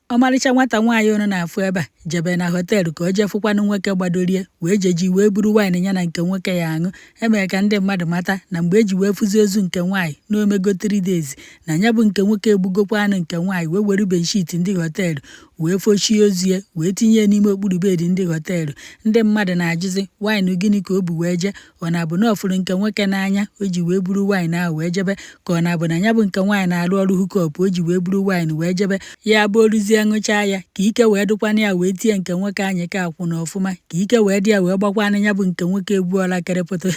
Ọmalịcha nwata nwaanyị unu na-afụ ebe a jebe na họteelụ ka o jee fụkwanụ nwoke gbadorie wee jeji wee buru wine ya na nke nwoke ya aṅụ. Emere ka ndị mmadụ mata na mgbe eji wee fụzi ozu nke nwaanyị na omego 3 days na ya bụ nke nwoke egbugokwa anụ nke nwaanyị wee were bedsheet ndị họteelụ wee fochie ozu ya wee tinye n'ime okpuru bedi ndị họteelụ. Ndị mmadụ na-ajụzi wine gịnị ka o bu wee jee, ọ na-abụ na ọ fụrụ nke nwoke n'anya o ji wee buru wine ahụ wee jebe, ka ọ na-abụ na ya bụ nke nwaanyị na-arụ ọrụ hookup o ji wee buru wine wee jebe. Ya bụ oruzie ṅụchaa ya ka ike wee dụkwana ya wee tie nke nwoke anyị ka akwụ na ọfụma, ka ike wee dị ya wee gbakwana ya bụ nke nwoke egbuola kerepoto.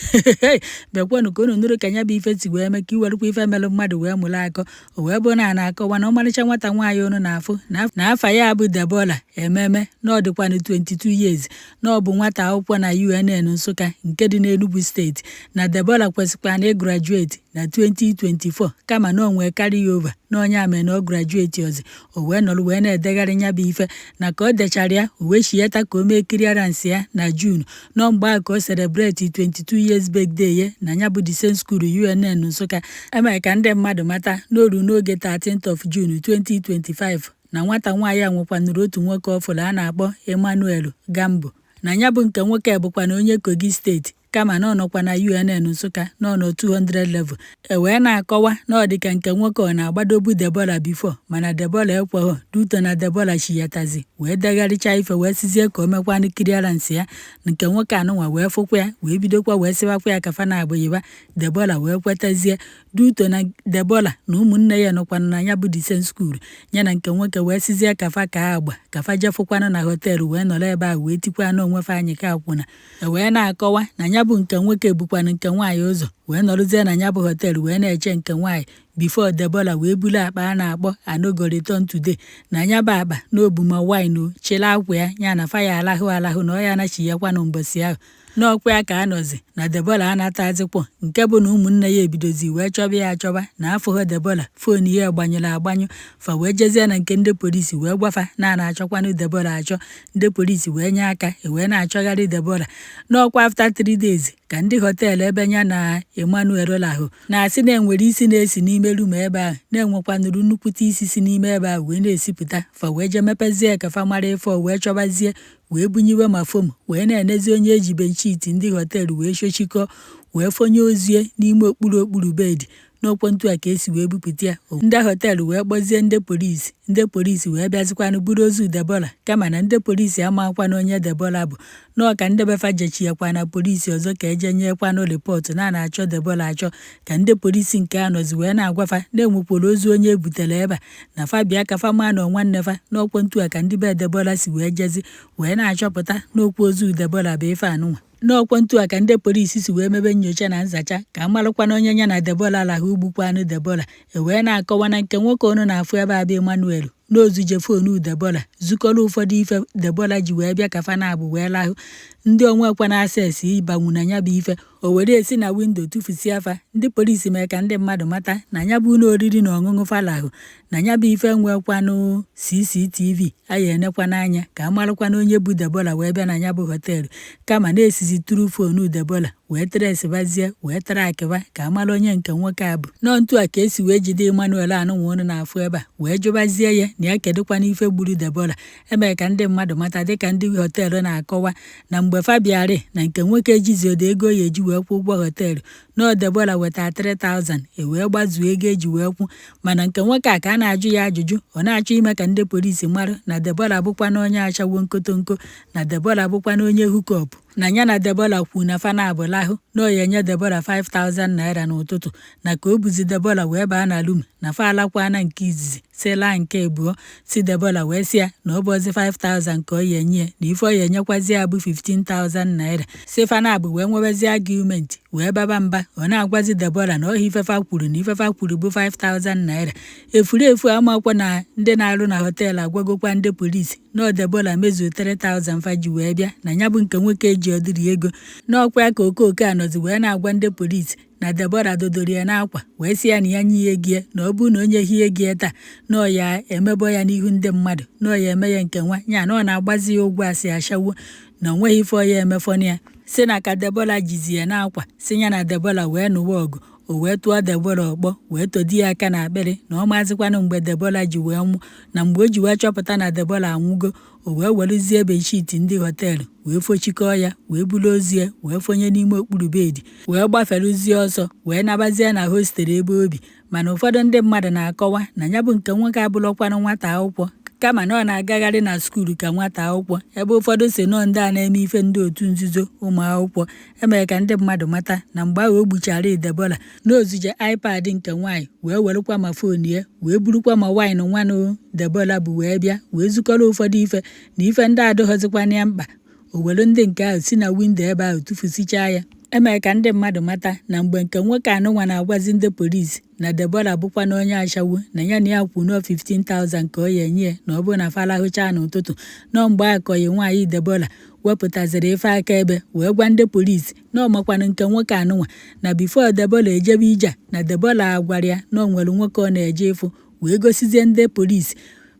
Bekwanụ ka unu nụrụ ka ya bụ ife si wee mee ka iwerukwa ife melụ mmadụ wee mụrụ akọ. O wee bụ na na-akọwa na ọmalịcha nwata nwaanyị unu na-afụ na afa ya bụ Deborah Ememe na ọ dịkwanụ 22 years, na ọ bụ nwata akwụkwọ na UNN Nsụka nke dị n'Enugu steeti, na Deborah kwesịkwa na ịgrajueti na 2024 kama na o nwee carry over na onye ame na ọ grajueti ọzọ. O wee nọrọ wee na-edegharị ya bụ ife na ka o dechara ya o wee shieta ka o mee clearance ya na June, nọ mgbe a ka o celebrate 22 years birthday ya na ya bụ the same school UNN Nsụka. Emere ka ndị mmadụ mata n'oru n'oge 13th of June 2025 na nwata nwaanyị a nwekwanụrụ otu nwoke ọfụrụ a na-akpọ Emmanuel Gambo, na ya bụ nke nwoke bụkwa na onye Kogi steeti kama na ọ nọkwa na UNN Nsụka nọ nọ 200 level. E wee na-akọwa na ọ dịka nke nwoke ọ na-agbadobu Deborah before, mana Deborah ekweghọ duto na Deborah shiyatazi wee degharịcha ife wee sizie ka o mekwanụ clearance ya. Nke nwoke anụnwa wee fụkwa ya wee bidokwa wee sịwakwa ya kafa na agbụyiba. Deborah wee kwetazie duto na Deborah na ụmụnne ya nọkwanụ na ya bụ the same school ya na nke nwoke wee sizie kafa ka agba kafa jefụkwanụ na họteelụ wee nọrọ ebe a wee tikwa n'onwefe anyị ka akwụna. E wee na-akọwa na ya bụ nke nwoke bukwanụ nke nwaanyị ụzọ wee nọrụzie na ya bụ họteelụ wee na-eche nke nwaanyị before Deborah wee bulu akpa a na-akpọ Anogo Return Today na ya bụ akpa na obuma wine chịla akwa ya ya na faya alahụ na ọ ya anachighekwanụ mbọsị ahụ n'ọkwa ya ka a nọzi na Deborah anatazikwa, nke bụ na ụmụnne ya ebidozi wee chọba ya achọba na afọghọ Deborah fon ya gbanyụrụ agbanyụ. Fa wee jezie na nke ndị polisi wee gwafa na na-achọkwanụ Deborah achọ. Ndị polisi wee nye aka wee na-achọgharị Deborah. N'ọkwa after 3 days ka ndị họteelụ ebe ya na Emmanuel lahụ na-asị na enwere isi na-esi n'ime rum ebe ahụ, na-enwekwanụrụ nnukwute isi si n'ime ebe ahụ wee na-esipụta. Fa wee je mepezie ka fa mara ife wee chọbazie wee bunyiwe ma fom wee na-enezi onye eji bedsheet ndị họteelụ wee shochikọ wee fonye ozie n'ime okpuru bedi. N'okwentu a ka esi wee bupụta ya. Ndị họteelụ wee kpọzie ndị polisi wee bịazikwanụ buru ozu Deborah, kama na ndị polisi amakwanụ onye Deborah bụ. N'ọka ndị befa jechiekwa na polisi ọzọ ka eje nyekwanụ rịpọtụ na na-achọ Deborah achọ, ka ndị polisi nke anọzi wee na-agwafa na-enwekwara ozu onye ebutere ebe a na fa bịa ka fa maa na nwanne fa. N'okwentu a ka ndị be Deborah si wee jezi wee na-achọpụta n'okwu ozu Deborah bụ ife anụnwa. N'okwentu a ka ndị polisi si wee mebe nnyocha na nzacha ka amalụkwana onye ya na Deborah lahụ ugbukwanụ Deborah. E wee na-akọwa na nke nwoke ọnụ na-afụ ebe a bụ Emmanuel n'ozuje fonu Deborah zukọrọ ụfọdụ ife Deborah ji wee bịa kafa na abụ wee lahụ. Ndị onwekwana access ịbanwu na ya bụ ife o were esi na windo tụfusie afa. Ndị polisi mee ka ndị mmadụ mata na ya bụ ụlọ oriri na ọṅụṅụ falahụ na ya bụ ife nwekwanụ CCTV aya enekwa n'anya ka amalụkwana onye bụ Deborah wee bịa na ya bụ họteelụ, kama na-esizi tụrụ fonu Deborah wee tresibazie wee tara akịba ka amala onye nke nwoke a bụ. N'otu a ka esi wee jide Emmanuel anụnwa ọnụ na-afụ ebe a wee jụbazie ya na ya kedụkwana ife gburu Deborah. Emere ka ndị mmadụ mata dịka ndị họteelụ na-akọwa na mgbe fabiarị na nke nwoke ejizi odo ego ya eji wee kwụ ụgwọ họteelụ na Deborah weta 3000 wee gbazuo ego eji wee kwụ, mana nke nwoke a ka a na-ajụ ya ajụjụ ọ na-achọ ime ka ndị polisi mara na Deborah bụkwa na onye achawo nkotonko, na Deborah bụkwa na onye hookup, na ya na Deborah kwu na fa na-abụlahụ na ọ ya enye Deborah 5000 naira n'ụtụtụ, na ka o buzi Deborah wee baa na rum na fa alakwana nke izizi sila nke ebuo si Deborah wee sị ya na ọ bụzi 5000 ka ọ ya enye na ife ọ ya enyekwazi ya bụ 15000 naira. Si fa na abụ wee nwebezi argument wee baba mba. Ọ na-agwazi Deborah na ọha ifefa kwuru na ifefa kwuru bụ 5000 naira. Efurefu amakwa na ndị na-arụ na họteelụ agwagokwa ndị polisi na Deborah mezuo 3000 fa ji wee bịa na ya bụ nke nwoke ji ọdịrị ego. N'ọkwa ya ka okoke anọzi wee na-agwa ndị polisi na Deborah dodoro ya n'akwa wee sị ya na ya nye gie na ọ bụ na onye hie gie taa na ọ ya emebo ya n'ihu ndị mmadụ na ọ ya eme ya nke nwa ya na ọ na-agbazi ya ụgwọ asị ashawo na onweghị ife ọ ya emefọna ya. Si na ka Deborah jizi ya n'akwa si ya na Deborah wee nụwa ọgụ o wee tụọ Deborah ọkpọ wee todi ya aka na akpịrị na ọ mazịkwanụ mgbe Deborah ji wee nwụ, na mgbe o ji wee chọpụta na Deborah anwụgo, o wee werezie bedsheet ndị họteelụ wee fochikọọ ya wee buru ozu ya wee fonye n'ime okpuru bedi wee gbaferuzie ọsọ wee nabazie na hostelụ ebe obi. Mana ụfọdụ ndị mmadụ na-akọwa na ya bụ nke nwoke abụrụkwanụ nwata akwụkwọ, kama na ọ na-agagharị na skuulu ka nwata akwụkwọ, ebe ụfọdụ si nọ ndị a na-eme ife ndị otu nzuzo ụmụ akwụkwọ. Emere ka ndị mmadụ mata na mgbe ahụ o gbuchara Deborah na ozuje iPad nke nwaanyị wee werekwa ma foonu ya wee burukwa ma wine nwanụ Deborah bụ wee bịa wee zukọrọ ụfọdụ ife na ife ndị adịghọzikwana ya mkpa. O were ndị nke ahụ si na windo ebe ahụ tụfusichaa ya. Emere ka ndị mmadụ mata na mgbe nke nwoke anụnwa na-agwazi ndị polisi na Deborah bụkwa na onye ashawo na ya na ya kwu no 15,000 ka ọ ya enye ya na ọ bụrụ na falahụchaa n'ụtụtụ, nọ mgbe akọghị nwaanyị Deborah wepụtaziri ife akaebe wee gwa ndị polisi na ọ makwanụ nke nwoke anụnwa na bifo Deborah ejebe ije na Deborah agwara ya na o nwere nwoke ọ na-eje ịfụ wee gosizie ndị polisi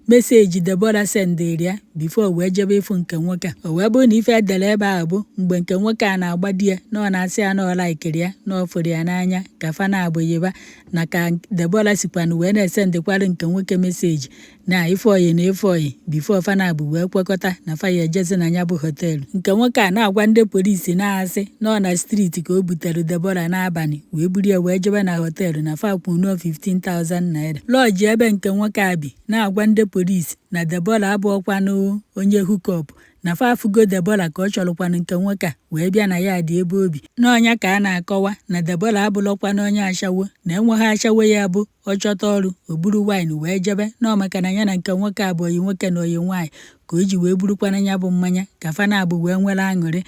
meseji Deborah sendịrị ya bifo wee jebe ịfụ nke nwoke a. O wee bụrụ na ife edere ebe ahụ bụ mgbe nke nwoke a na-agba di ya na ọ na-asị ya na ọ laikiri ya na ọ fụrụ ya n'anya ka fa na-abụghịba, na ka Deborah sikwanụ wee na-esendịkwara nke nwoke meseji na ife oyi na ife oyi bifo fa na-abụ wee kwekọta na fa ya ejezi na ya bụ họteelụ. Nke nwoke a na-agwa ndị polisi na-asị na ọ na streeti ka o butere Deborah n'abalị wee buru ya wee jebe na họteelụ na fa kwu no 15,000 naira. Lọọjị ebe nke nwoke a bi na-agwa ndị polisi na Deborah abụọkwanụ onye hookup, na fa afụgo Deborah ka ọ chọrọkwanụ nke nwoke a wee bịa na ya dị ebe obi. N'ọnya ka a na-akọwa na Deborah abụrụkwanụ onye ashawo, na enweghị ashawo ya bụ ọ chọta ọrụ o buru wine wee jebe na ọ maka na ya na nke nwoke a bụ oyi nwoke na oyi nwaanyị ka o ji wee burukwana ya bụ mmanya ka fa na-abụ wee nwere aṅụrị.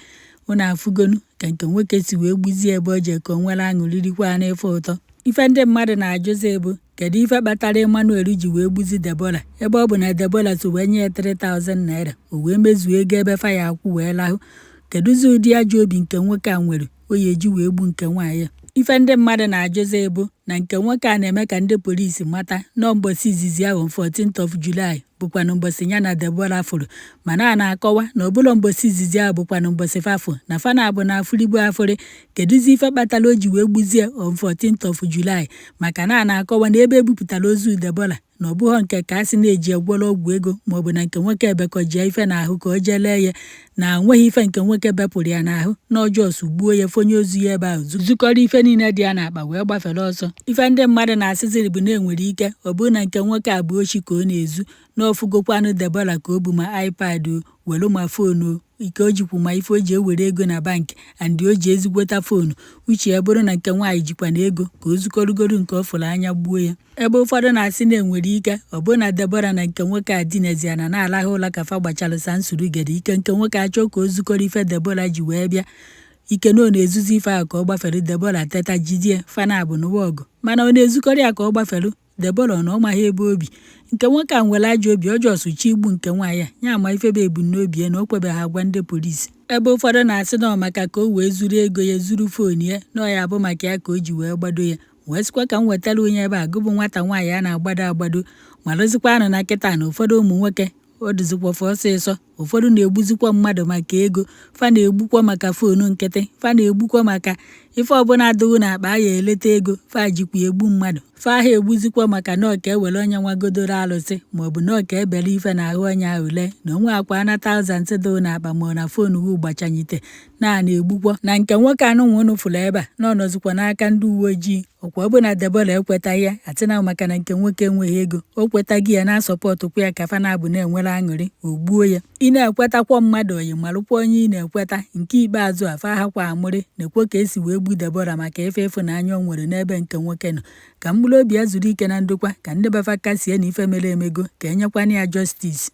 Unu afụgonu ka nke nwoke si wee gbuzie ebe o je ka o nwere aṅụrị rikwa na-efe ụtọ. Ife ndị mmadụ na-ajụzi ebu kedu ife kpatara Emmanuel ji wee gbuzi Deborah ebe ọ bụ na Deborah so wee nye ya 3,000 naira o wee mezuo ego ebe fa ya akwụ wee lahụ. Kedụzi ụdị ajọ obi nke nwoke a nwere o ya eji wee gbu nke nwaanyị? Ife ndị mmadụ na-ajụzi ebu na nke nwoke a na-eme ka ndị polisi mata na mbọsị izizi ahụ 14th of July bụkwanụ mbọsị ya na Deborah fụrụ, mana a na-akọwa na ọbụla mbọsị izizi ahụ bụkwanụ mbọsị fafụ na fa na-abụ na afụrigbo afụrị. Kedụzi ife kpatara o ji wee gbuzie on 14th of July? Maka na a na-akọwa na ebe ebupụtara ozu Deborah na ọ bụghọ nke ka a sị na-eji egwọrọ ọgwụ ego maọbụ na nke nwoke ebekọjie ife n'ahụ ka o jee lee ya, na nweghị ife nke nwoke bepụrụ ya n'ahụ na ọjọọ gbuo ya fonye ozu ya ebe ahụ zukọrọ ife niile dị ya n'akpa wee gbafere ọsọ. Ife ndị mmadụ na-asịziri bụ na enwere ike ọ bụrụ na nke nwoke a bụ ochi ka ọ na-ezu na ofugokwanụ Deborah ka o bu ma iPad were ma foonu ike o jikwu ma ife o ji ewere ego na bankị andị o ji ezigbota foonu uche ya bụrụ na nke nwaanyị jikwa na ego ka o zukọrọgoro nke ọ fụrụ anya gbuo ya. Ebe ụfọdụ na-asị na enwere ike ọ bụrụ na Deborah na nke nwoke a dinezia na na-alahụ ụla ka fa gbachalụsa nsurugede ike nke nwoke achọ ka o zukọrọ ife Deborah ji wee bịa ike na ọ na-ezuzi ife ahụ ka ọ gbafere Deborah teta jidie fana bụ n'ụwa ọgụ, mana ọ na-ezukọrọ ya ka ọ gbafere Deborah na ọ maghị ebe obi. Nke nwoke a nwere ajọ obi ọjọọ sụchi igbu nke nwaanyị ya ama ife bụ ebumnobi ya na o kwebeghị agwa ndị polisi. Ebe ụfọdụ na-asị na ọ maka ka o wee zuru ego ya zuru foonu ya na ọ ya bụ maka ya ka o ji wee gbado ya. Wee sịkwa ka m wetara onye ebe a gụbụ nwata nwaanyị a na-agbado agbado ma lụzikwa anụ na kịta na ụfọdụ ụmụ nwoke ọ dịzikwafa ọsịsọ, ụfọdụ na-egbuzikwa mmadụ maka ego, fa na-egbukwa maka foonu nkịtị, fa na-egbukwa maka ife ọbụla adịghị na akpa ya eleta ego, fa jikwa egbu mmadụ. Fa ahụ egbuzikwa maka na ọka ewere onye nwagodoro alụsị maọbụ na ọka ebere ife na ahụ onye ahụ lee na onwe akwa na 1000 dị na akpa ma na foonu hu gbachanyite na-egbukwa. Na nke nwoke anụnwa unu fụrụ ebe a na ọ nọzikwa n'aka ndị uwe ojii. Ọkwa ọ bụ na Deborah ekwetaghị ya atịna maka na nke nwoke enweghị ego, o kwetaghị ya na-asọpọtụkwa ya ka fa na-abụ na-enwere aṅụrị o gbuo ya. Ị na-ekwetakwa mmadụ oyi malụkwa onye ị na-ekweta. Nke ikpeazụ afa ahakwa amụrị na-ekwe ka esi wee gbu Deborah maka ife ịfụnanya o nwere n'ebe nke nwoke nọ. Ka mkpụrụ obi ya zuru ike na ndokwa ka ndị befa kasie na ife mere emego ka enyekwana ya justice.